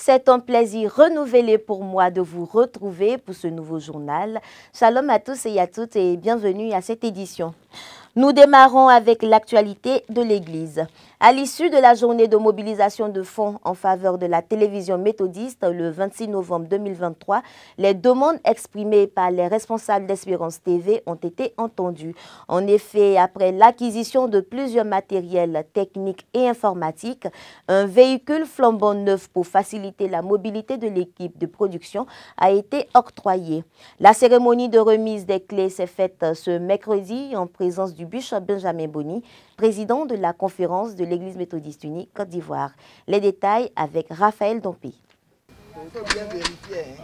C'est un plaisir renouvelé pour moi de vous retrouver pour ce nouveau journal. Shalom à tous et à toutes et bienvenue à cette édition. Nous démarrons avec l'actualité de l'Église. À l'issue de la journée de mobilisation de fonds en faveur de la télévision méthodiste le 26 novembre 2023, les demandes exprimées par les responsables d'Espérance TV ont été entendues. En effet, après l'acquisition de plusieurs matériels techniques et informatiques, un véhicule flambant neuf pour faciliter la mobilité de l'équipe de production a été octroyé. La cérémonie de remise des clés s'est faite ce mercredi en présence du bishop Benjamin Boni, président de la conférence de l'Église méthodiste unie Côte d'Ivoire. Les détails avec Raphaël Dompé. Il faut bien vérifier.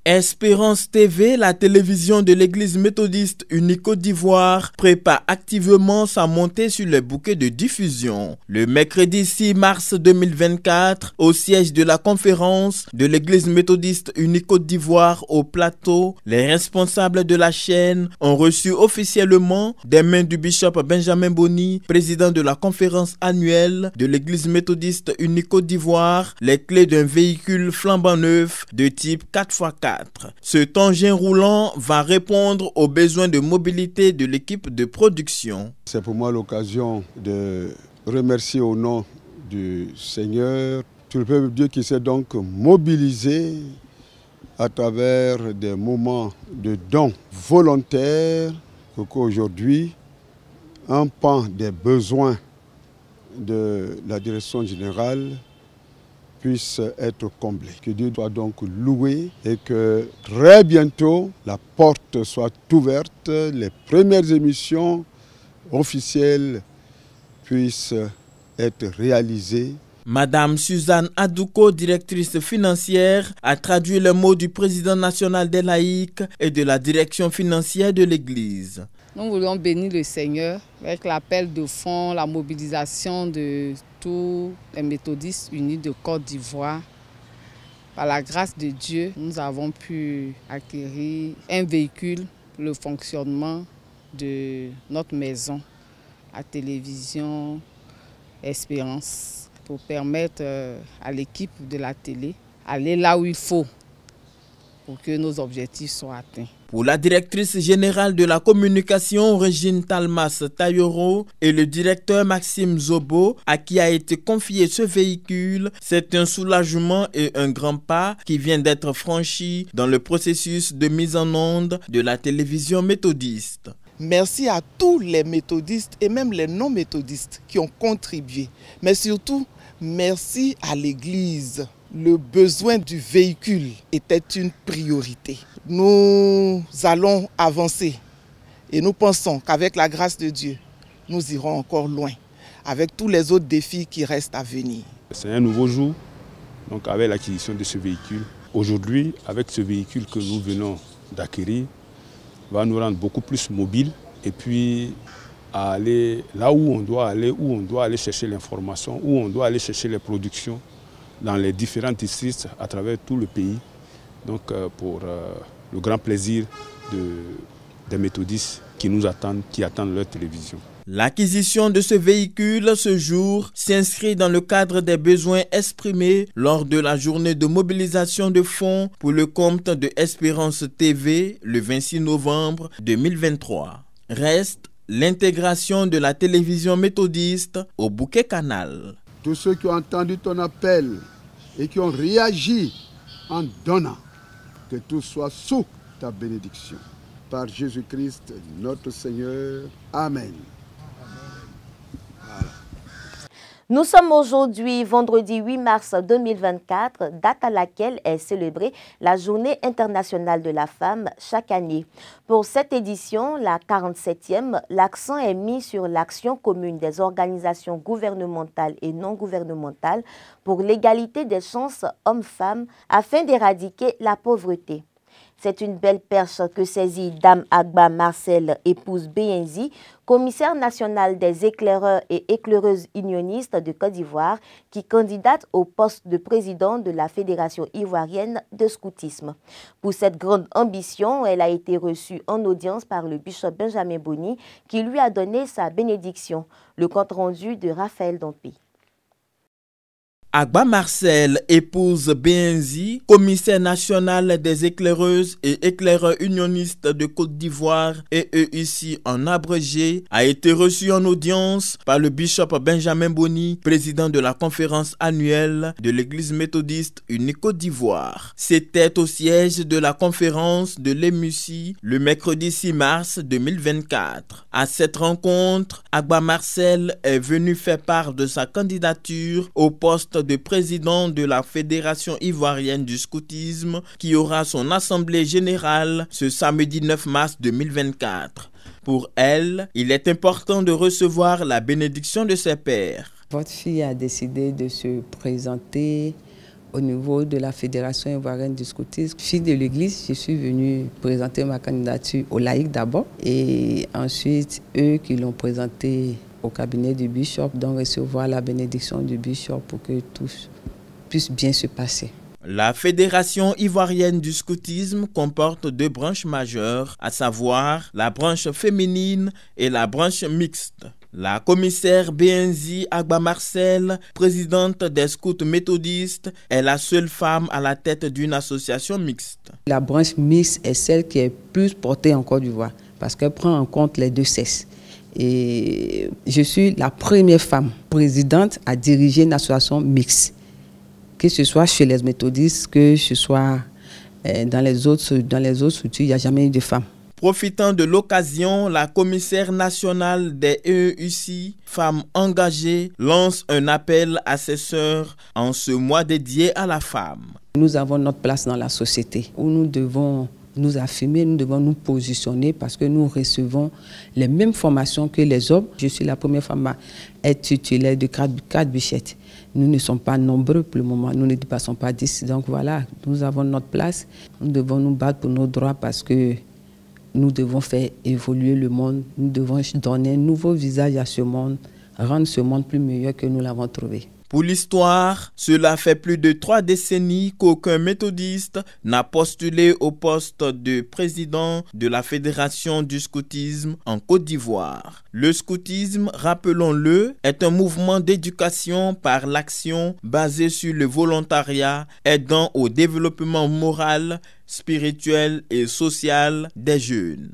Espérance TV, la télévision de l'Église méthodiste unie Côte d'Ivoire, prépare activement sa montée sur les bouquets de diffusion. Le mercredi 6 mars 2024, au siège de la conférence de l'Église méthodiste unie Côte d'Ivoire au plateau, les responsables de la chaîne ont reçu officiellement des mains du bishop Benjamin Boni, président de la conférence annuelle de l'Église méthodiste unie Côte d'Ivoire, les clés d'un véhicule flambant neuf de type 4x4. Cet engin roulant va répondre aux besoins de mobilité de l'équipe de production. C'est pour moi l'occasion de remercier au nom du Seigneur tout le peuple de Dieu qui s'est donc mobilisé à travers des moments de dons volontaires pour qu'aujourd'hui, un pan des besoins de la direction générale puisse être comblé. Que Dieu soit donc loué et que très bientôt la porte soit ouverte, les premières émissions officielles puissent être réalisées. Madame Suzanne Adouko, directrice financière, a traduit le mot du président national des laïcs et de la direction financière de l'Église. Nous voulons bénir le Seigneur avec l'appel de fonds, la mobilisation de tous les méthodistes unis de Côte d'Ivoire. Par la grâce de Dieu, nous avons pu acquérir un véhicule pour le fonctionnement de notre maison à télévision Espérance pour permettre à l'équipe de la télé d'aller là où il faut pour que nos objectifs soient atteints. Pour la directrice générale de la communication, Régine Talmas Tayoro, et le directeur Maxime Zobo, à qui a été confié ce véhicule, c'est un soulagement et un grand pas qui vient d'être franchi dans le processus de mise en onde de la télévision méthodiste. Merci à tous les méthodistes et même les non-méthodistes qui ont contribué. Mais surtout, merci à l'Église. Le besoin du véhicule était une priorité. Nous allons avancer et nous pensons qu'avec la grâce de Dieu, nous irons encore loin avec tous les autres défis qui restent à venir. C'est un nouveau jour, donc avec l'acquisition de ce véhicule. Aujourd'hui, avec ce véhicule que nous venons d'acquérir, va nous rendre beaucoup plus mobiles et puis à aller là où on doit aller chercher l'information, où on doit aller chercher les productions dans les différents districts à travers tout le pays. Donc pour le grand plaisir des méthodistes qui nous attendent, qui attendent leur télévision. L'acquisition de ce véhicule ce jour s'inscrit dans le cadre des besoins exprimés lors de la journée de mobilisation de fonds pour le compte de Espérance TV le 26 novembre 2023. Reste l'intégration de la télévision méthodiste au bouquet canal. Tous ceux qui ont entendu ton appel et qui ont réagi en donnant, que tout soit sous ta bénédiction. Par Jésus-Christ, notre Seigneur. Amen. Nous sommes aujourd'hui vendredi 8 mars 2024, date à laquelle est célébrée la Journée internationale de la femme chaque année. Pour cette édition, la 47e, l'accent est mis sur l'action commune des organisations gouvernementales et non gouvernementales pour l'égalité des chances hommes-femmes afin d'éradiquer la pauvreté. C'est une belle perche que saisit Dame Agba Marcel, épouse Benzi, commissaire national des éclaireurs et éclaireuses unionistes de Côte d'Ivoire, qui candidate au poste de président de la Fédération ivoirienne de scoutisme. Pour cette grande ambition, elle a été reçue en audience par le bishop Benjamin Boni, qui lui a donné sa bénédiction. Le compte rendu de Raphaël Dompi. Agba Marcel, épouse Benzi, commissaire national des éclaireuses et éclaireurs unionistes de Côte d'Ivoire et ici en abrégé, a été reçue en audience par le bishop Benjamin Boni, président de la conférence annuelle de l'église méthodiste unie Côte d'Ivoire. C'était au siège de la conférence de l'EMUCI le mercredi 6 mars 2024. À cette rencontre, Agba Marcel est venu faire part de sa candidature au poste de président de la Fédération ivoirienne du scoutisme qui aura son assemblée générale ce samedi 9 mars 2024. Pour elle, il est important de recevoir la bénédiction de ses pairs. Votre fille a décidé de se présenter au niveau de la Fédération ivoirienne du scoutisme. Fille de l'Église, je suis venue présenter ma candidature aux laïcs d'abord et ensuite eux qui l'ont présentée au cabinet du bishop, donc recevoir la bénédiction du bishop pour que tout puisse bien se passer. La Fédération ivoirienne du scoutisme comporte deux branches majeures, à savoir la branche féminine et la branche mixte. La commissaire Benzi Agba Marcel, présidente des scouts méthodistes, est la seule femme à la tête d'une association mixte. La branche mixte est celle qui est plus portée en Côte d'Ivoire parce qu'elle prend en compte les deux sexes. Et je suis la première femme présidente à diriger une association mixte, que ce soit chez les méthodistes, que ce soit dans les autres structures, il n'y a jamais eu de femme. Profitant de l'occasion, la commissaire nationale des EUC, femme engagée, lance un appel à ses sœurs en ce mois dédié à la femme. Nous avons notre place dans la société où nous devons nous affirmer, nous devons nous positionner parce que nous recevons les mêmes formations que les hommes. Je suis la première femme à être titulaire de 4 bichettes. Nous ne sommes pas nombreux pour le moment, nous ne dépassons pas 10. Donc voilà, nous avons notre place. Nous devons nous battre pour nos droits parce que nous devons faire évoluer le monde. Nous devons donner un nouveau visage à ce monde, rendre ce monde plus meilleur que nous l'avons trouvé. Pour l'histoire, cela fait plus de 3 décennies qu'aucun méthodiste n'a postulé au poste de président de la Fédération du scoutisme en Côte d'Ivoire. Le scoutisme, rappelons-le, est un mouvement d'éducation par l'action basé sur le volontariat aidant au développement moral, spirituel et social des jeunes.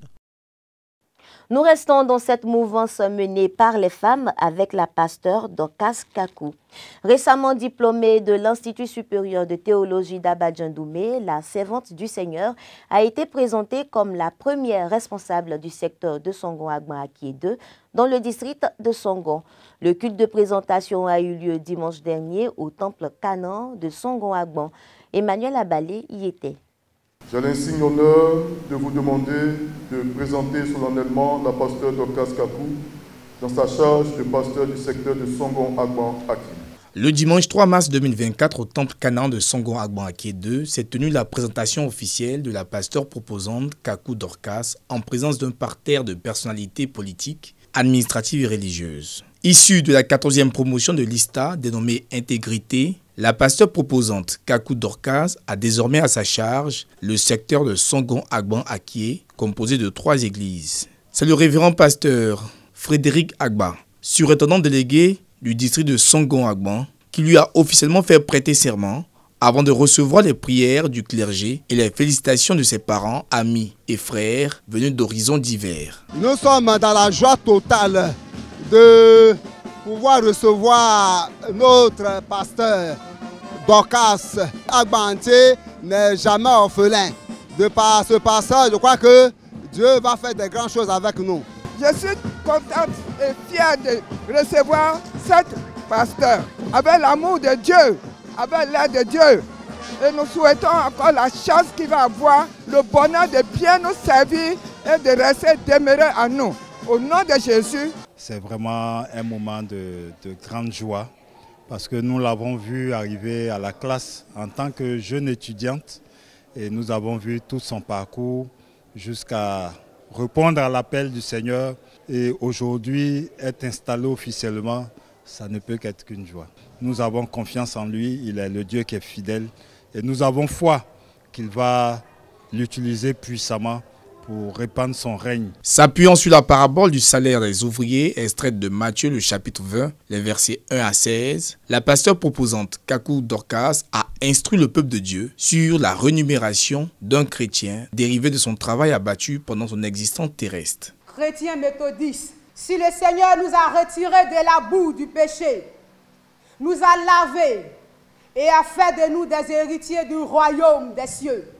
Nous restons dans cette mouvance menée par les femmes avec la pasteure Dorcas Kakou. Récemment diplômée de l'Institut supérieur de théologie d'Abadjan-Doumé, la servante du Seigneur a été présentée comme la première responsable du secteur de Songon-Agban-Akie 2 dans le district de Songon. Le culte de présentation a eu lieu dimanche dernier au temple Canaan de Songon-Agban. Emmanuel Abalé y était. J'ai l'insigne honneur de vous demander de présenter solennellement la pasteure Dorcas Kakou dans sa charge de pasteur du secteur de Songon-Agban-Akie. Le dimanche 3 mars 2024, au temple Canaan de Songon-Agban-Akie 2, s'est tenue la présentation officielle de la pasteure proposante Kakou Dorcas en présence d'un parterre de personnalités politiques, administratives et religieuses. Issue de la 14e promotion de l'ISTA dénommée Intégrité, la pasteure proposante Kakou Dorcas a désormais à sa charge le secteur de Songon-Agban-Akie, composé de 3 églises. C'est le révérend pasteur Frédéric Agba, surintendant délégué du district de Songon-Agban, qui lui a officiellement fait prêter serment avant de recevoir les prières du clergé et les félicitations de ses parents, amis et frères venus d'horizons divers. Nous sommes dans la joie totale de pouvoir recevoir notre pasteur Dorcas Agbanté n'est jamais orphelin. De par ce passage, je crois que Dieu va faire des grandes choses avec nous. Je suis contente et fière de recevoir cette pasteur avec l'amour de Dieu, avec l'aide de Dieu. Et nous souhaitons encore la chance qu'il va avoir, le bonheur de bien nous servir et de rester demeuré à nous. Au nom de Jésus. C'est vraiment un moment de grande joie parce que nous l'avons vu arriver à la classe en tant que jeune étudiante Et nous avons vu tout son parcours jusqu'à répondre à l'appel du Seigneur. Et aujourd'hui, être installé officiellement, ça ne peut qu'être qu'une joie. Nous avons confiance en lui, il est le Dieu qui est fidèle. Et nous avons foi qu'il va l'utiliser puissamment pour répandre son règne. S'appuyant sur la parabole du salaire des ouvriers, extraite de Matthieu, le chapitre 20, les versets 1 à 16, la pasteure proposante Kakou Dorcas a instruit le peuple de Dieu sur la rémunération d'un chrétien dérivé de son travail abattu pendant son existence terrestre. Chrétiens méthodistes, si le Seigneur nous a retirés de la boue du péché, nous a lavés et a fait de nous des héritiers du royaume des cieux,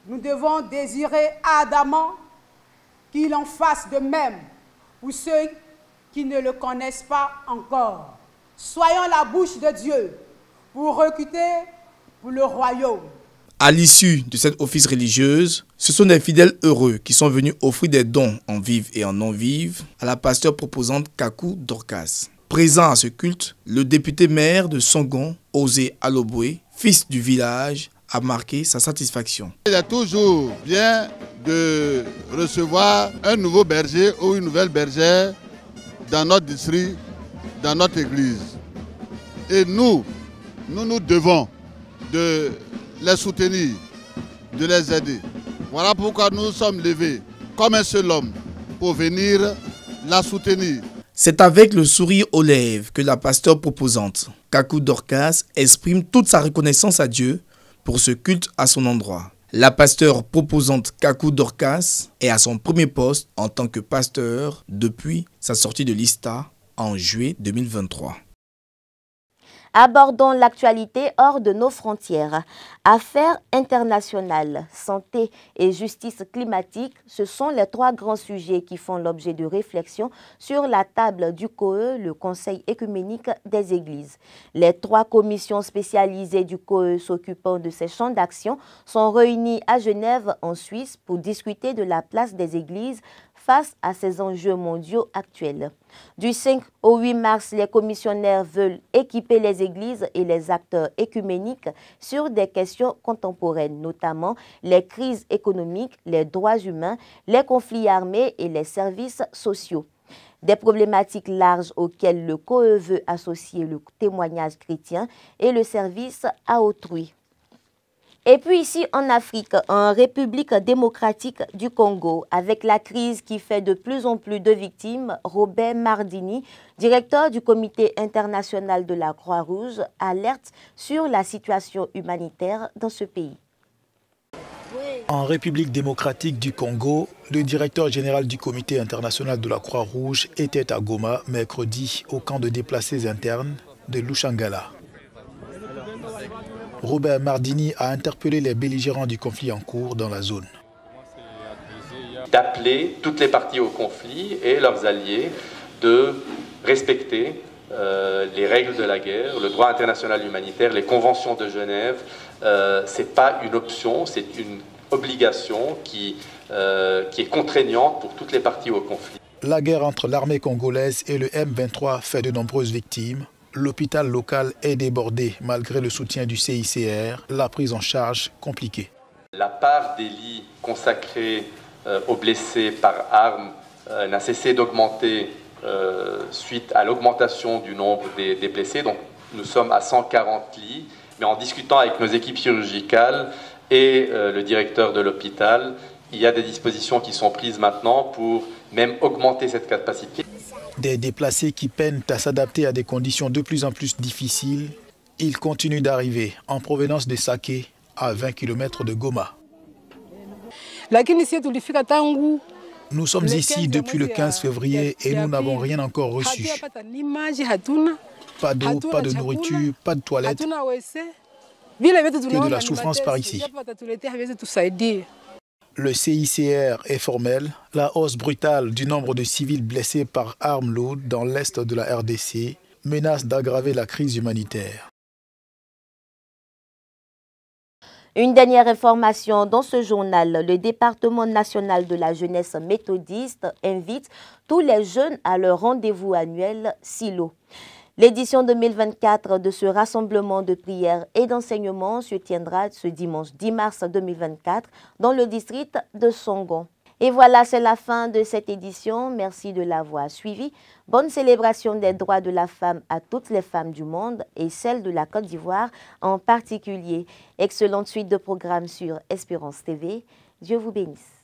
nous devons désirer ardemment qu'il en fasse de même pour ceux qui ne le connaissent pas encore. Soyons la bouche de Dieu pour recruter pour le royaume. À l'issue de cette office religieuse, ce sont des fidèles heureux qui sont venus offrir des dons en vive et en non-vive à la pasteure proposante Kakou Dorcas. Présent à ce culte, le député maire de Songon, Osé Aloboué, fils du village, a marqué sa satisfaction. Il est toujours bien de recevoir un nouveau berger ou une nouvelle bergère dans notre district, dans notre église. Et nous devons de les soutenir, de les aider. Voilà pourquoi nous sommes levés comme un seul homme pour venir la soutenir. C'est avec le sourire aux lèvres que la pasteure proposante Kakou Dorcas exprime toute sa reconnaissance à Dieu pour ce culte à son endroit. La pasteure proposante Kakou Dorcas est à son premier poste en tant que pasteur depuis sa sortie de l'ISTA en juillet 2023. Abordons l'actualité hors de nos frontières. Affaires internationales, santé et justice climatique, ce sont les trois grands sujets qui font l'objet de réflexions sur la table du COE, le Conseil écuménique des Églises. Les trois commissions spécialisées du COE s'occupant de ces champs d'action sont réunies à Genève, en Suisse, pour discuter de la place des Églises face à ces enjeux mondiaux actuels. Du 5 au 8 mars, les commissionnaires veulent équiper les églises et les acteurs écuméniques sur des questions contemporaines, notamment les crises économiques, les droits humains, les conflits armés et les services sociaux. Des problématiques larges auxquelles le COE veut associer le témoignage chrétien et le service à autrui. Et puis ici en Afrique, en République démocratique du Congo, avec la crise qui fait de plus en plus de victimes, Robert Mardini, directeur du Comité international de la Croix-Rouge, alerte sur la situation humanitaire dans ce pays. En République démocratique du Congo, le directeur général du Comité international de la Croix-Rouge était à Goma mercredi au camp de déplacés internes de Lushangala. Robert Mardini a interpellé les belligérants du conflit en cours dans la zone. D'appeler toutes les parties au conflit et leurs alliés de respecter les règles de la guerre, le droit international humanitaire, les conventions de Genève. Ce n'est pas une option, c'est une obligation qui est contraignante pour toutes les parties au conflit. La guerre entre l'armée congolaise et le M23 fait de nombreuses victimes. L'hôpital local est débordé malgré le soutien du CICR, la prise en charge compliquée. La part des lits consacrés aux blessés par armes n'a cessé d'augmenter suite à l'augmentation du nombre des blessés. Donc nous sommes à 140 lits, mais en discutant avec nos équipes chirurgicales et le directeur de l'hôpital, il y a des dispositions qui sont prises maintenant pour même augmenter cette capacité. Des déplacés qui peinent à s'adapter à des conditions de plus en plus difficiles, ils continuent d'arriver en provenance de Saké, à 20 km de Goma. Nous sommes ici depuis le 15 février et nous n'avons rien encore reçu. Pas d'eau, pas de nourriture, pas de toilettes. Que de la souffrance par ici. Le CICR est formel. La hausse brutale du nombre de civils blessés par armes lourdes dans l'est de la RDC menace d'aggraver la crise humanitaire. Une dernière information dans ce journal, le département national de la jeunesse méthodiste invite tous les jeunes à leur rendez-vous annuel Silo. L'édition 2024 de ce rassemblement de prière et d'enseignement se tiendra ce dimanche 10 mars 2024 dans le district de Songon. Et voilà, c'est la fin de cette édition. Merci de l'avoir suivi. Bonne célébration des droits de la femme à toutes les femmes du monde et celles de la Côte d'Ivoire en particulier. Excellente suite de programmes sur Espérance TV. Dieu vous bénisse.